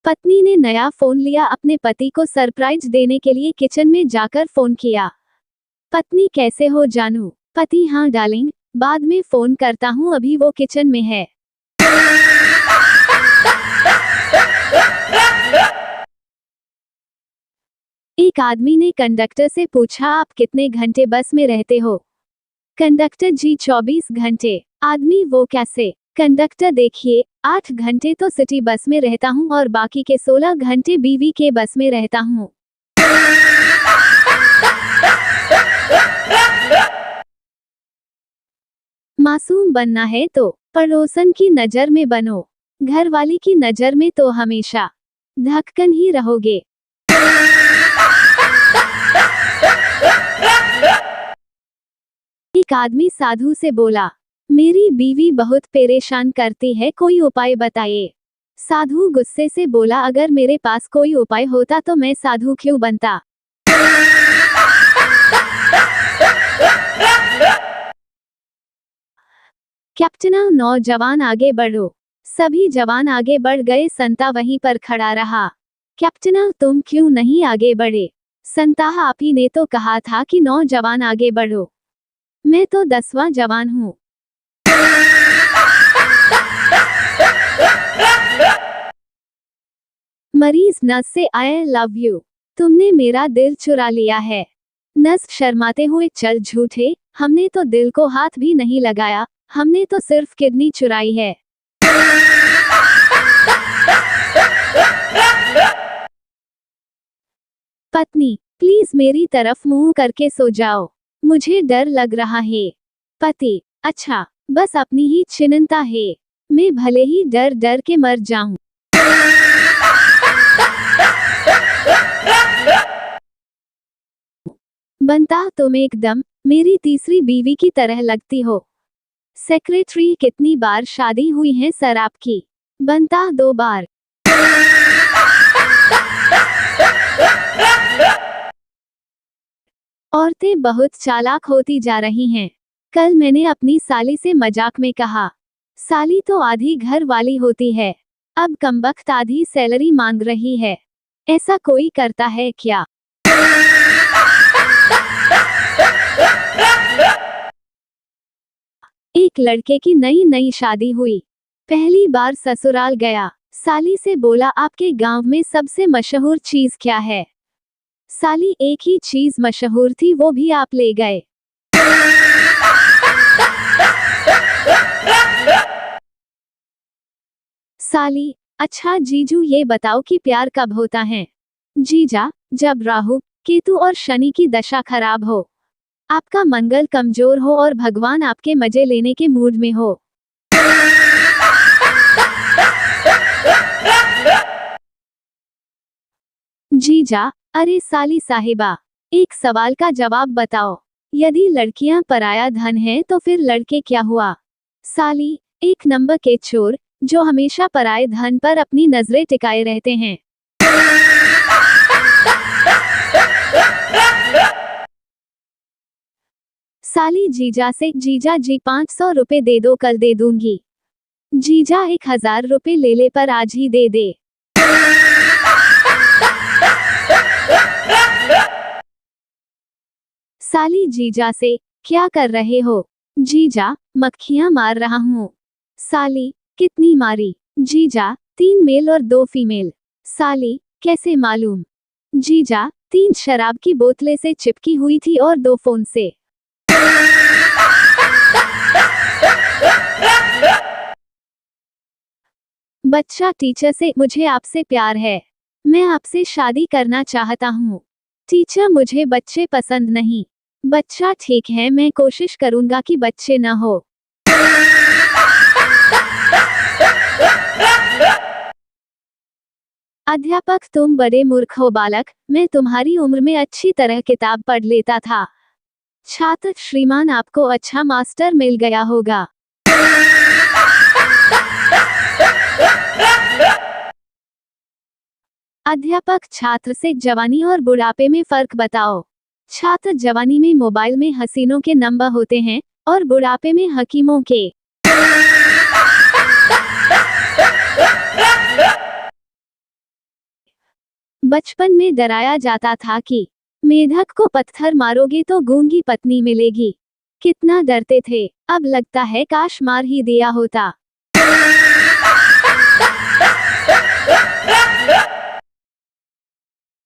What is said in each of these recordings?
पत्नी ने नया फोन लिया, अपने पति को सरप्राइज देने के लिए किचन में जाकर फोन किया। पत्नी, कैसे हो जानू? पति, हाँ डार्लिंग, बाद में फोन करता हूँ, अभी वो किचन में है। एक आदमी ने कंडक्टर से पूछा, आप कितने घंटे बस में रहते हो? कंडक्टर, जी 24 घंटे। आदमी, वो कैसे? कंडक्टर, देखिए 8 घंटे तो सिटी बस में रहता हूँ और बाकी के 16 घंटे बीवी के बस में रहता हूँ। मासूम बनना है तो पड़ोसन की नजर में बनो, घरवाली की नजर में तो हमेशा ढक्कन ही रहोगे। एक आदमी साधु से बोला, मेरी बीवी बहुत परेशान करती है, कोई उपाय बताइए। साधु गुस्से से बोला, अगर मेरे पास कोई उपाय होता तो मैं साधु क्यों बनता। कैप्टन, नौजवान आगे बढ़ो। सभी जवान आगे बढ़ गए, संता वहीं पर खड़ा रहा। कैप्टन, तुम क्यों नहीं आगे बढ़े? संता, आप ही ने तो कहा था कि नौजवान आगे बढ़ो। मैं तो 10वां जवान हूँ। मरीज नर्स से, आई लव यू, तुमने मेरा दिल चुरा लिया है। नर्स शर्माते हुए, चल झूठे, हमने तो दिल को हाथ भी नहीं लगाया, हमने तो सिर्फ किडनी चुराई है। पत्नी, प्लीज मेरी तरफ मुंह करके सो जाओ, मुझे डर लग रहा है। पति, अच्छा, बस अपनी ही चिंता है, मैं भले ही डर डर के मर जाऊं। बनता, तुम एकदम मेरी तीसरी बीवी की तरह लगती हो। सेक्रेटरी, कितनी बार शादी हुई है सर आपकी? बनता, 2 बार। औरतें बहुत चालाक होती जा रही हैं। कल मैंने अपनी साली से मजाक में कहा, साली तो आधी घर वाली होती है, अब कमबख्त आधी सैलरी मांग रही है, ऐसा कोई करता है क्या? एक लड़के की नई नई शादी हुई, पहली बार ससुराल गया, साली से बोला, आपके गांव में सबसे मशहूर चीज क्या है? साली, एक ही चीज मशहूर थी, वो भी आप ले गए। साली, अच्छा जीजू, ये बताओ कि प्यार कब होता है? जीजा, जब राहु, केतु और शनि की दशा खराब हो, आपका मंगल कमजोर हो और भगवान आपके मजे लेने के मूड में हो। जीजा, अरे साली साहिबा, एक सवाल का जवाब बताओ, यदि लड़कियां पराया धन है तो फिर लड़के क्या हुआ? साली, 1 नंबर के चोर, जो हमेशा पराये धन पर अपनी नजरें टिकाए रहते हैं। साली जीजा से, जीजा जी 500 रुपए दे दो, कल दे दूंगी। जीजा, 1000 रुपए ले ले, पर आज ही दे दे। साली जीजा से, क्या कर रहे हो? जीजा, मक्खियां मार रहा हूँ। साली, कितनी मारी? जीजा, 3 मेल और 2 फीमेल। साली, कैसे मालूम? जीजा, 3 शराब की बोतलें से चिपकी हुई थी और 2 फोन से। बच्चा टीचर से, मुझे आपसे प्यार है, मैं आपसे शादी करना चाहता हूँ। टीचर, मुझे बच्चे पसंद नहीं। बच्चा, ठीक है, मैं कोशिश करूंगा कि बच्चे न हो। अध्यापक, तुम बड़े मूर्ख हो बालक, मैं तुम्हारी उम्र में अच्छी तरह किताब पढ़ लेता था। छात्र, श्रीमान, आपको अच्छा मास्टर मिल गया होगा। अध्यापक, छात्र से, जवानी और बुढ़ापे में फर्क बताओ। छात्र, जवानी में मोबाइल में हसीनों के नंबर होते हैं और बुढ़ापे में हकीमों के। बचपन में डराया जाता था कि मेढक को पत्थर मारोगे तो गूंगी पत्नी मिलेगी। कितना डरते थे, अब लगता है काश मार ही दिया होता।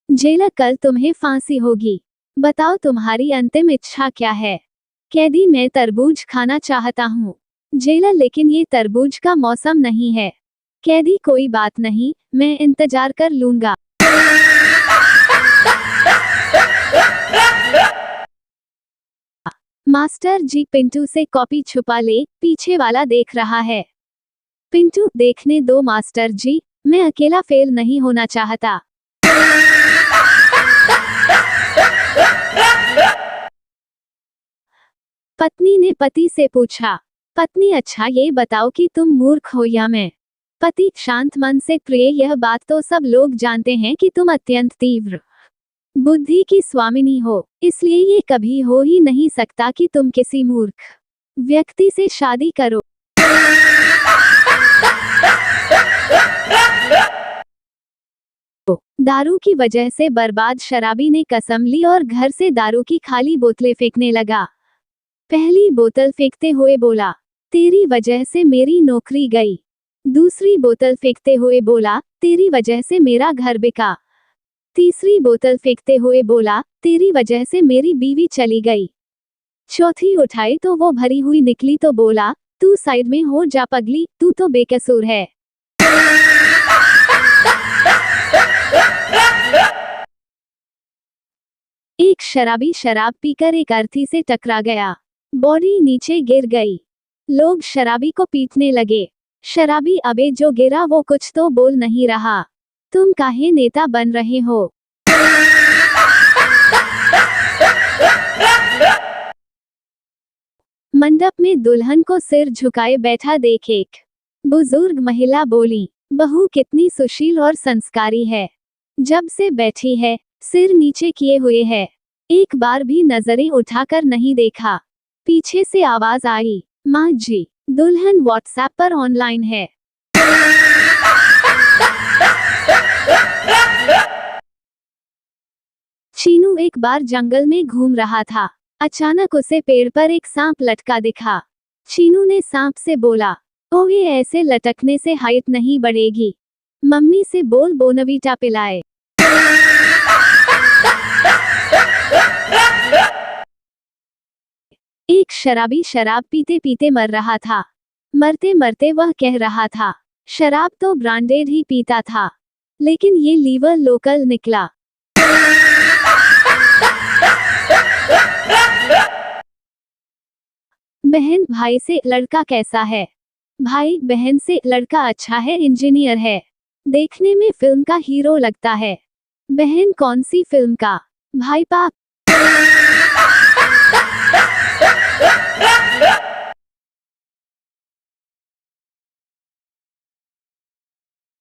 जेलर, कल तुम्हें फांसी होगी, बताओ तुम्हारी अंतिम इच्छा क्या है। कैदी, मैं तरबूज खाना चाहता हूँ। जेलर, लेकिन ये तरबूज का मौसम नहीं है। कैदी, कोई बात नहीं, मैं इंतजार कर लूंगा। मास्टर जी पिंटू से कॉपी छुपा ले, पीछे वाला देख रहा है। पिंटू, देखने दो मास्टर जी, मैं अकेला फेल नहीं होना चाहता। पत्नी ने पति से पूछा। पत्नी, अच्छा ये बताओ कि तुम मूर्ख हो या मैं। पति, शांत मन से प्रिय, यह बात तो सब लोग जानते हैं कि तुम अत्यंत तीव्र बुद्धि की स्वामिनी हो, इसलिए ये कभी हो ही नहीं सकता कि तुम किसी मूर्ख व्यक्ति से शादी करो। दारू की वजह से बर्बाद शराबी ने कसम ली और घर से दारू की खाली बोतलें फेंकने लगा। पहली बोतल फेंकते हुए बोला, तेरी वजह से मेरी नौकरी गई। दूसरी बोतल फेंकते हुए बोला, तेरी वजह से मेरा घर बिका। तीसरी बोतल फेंकते हुए बोला, तेरी वजह से मेरी बीवी चली गई। चौथी उठाई तो वो भरी हुई निकली तो बोला, तू साइड में हो जा पगली, तू तो बेकसूर है। एक शराबी शराब पीकर एक अर्थी से टकरा गया, बॉडी नीचे गिर गई। लोग शराबी को पीटने लगे। शराबी, अबे जो गिरा वो कुछ तो बोल नहीं रहा, तुम काहे नेता बन रहे हो। मंडप में दुल्हन को सिर झुकाए बैठा देख एक बुजुर्ग महिला बोली, बहू कितनी सुशील और संस्कारी है, जब से बैठी है सिर नीचे किए हुए है, एक बार भी नजरें उठाकर नहीं देखा। पीछे से आवाज आई, माँ जी, दुल्हन व्हाट्सएप पर ऑनलाइन है। चीनू एक बार जंगल में घूम रहा था, अचानक उसे पेड़ पर एक सांप लटका दिखा। चीनू ने सांप से बोला, ओए ऐसे लटकने से हाइट नहीं बढ़ेगी, मम्मी से बोल बोनवीटा पिलाए। एक शराबी शराब पीते पीते मर रहा था। मरते मरते वह कह रहा था, शराब तो ब्रांडेड ही पीता था, लेकिन ये लीवर लोकल निकला। बहन भाई से, लड़का कैसा है। भाई बहन से, लड़का अच्छा है, इंजीनियर है, देखने में फिल्म का हीरो लगता है। बहन, कौन सी फिल्म का। भाई, पाप।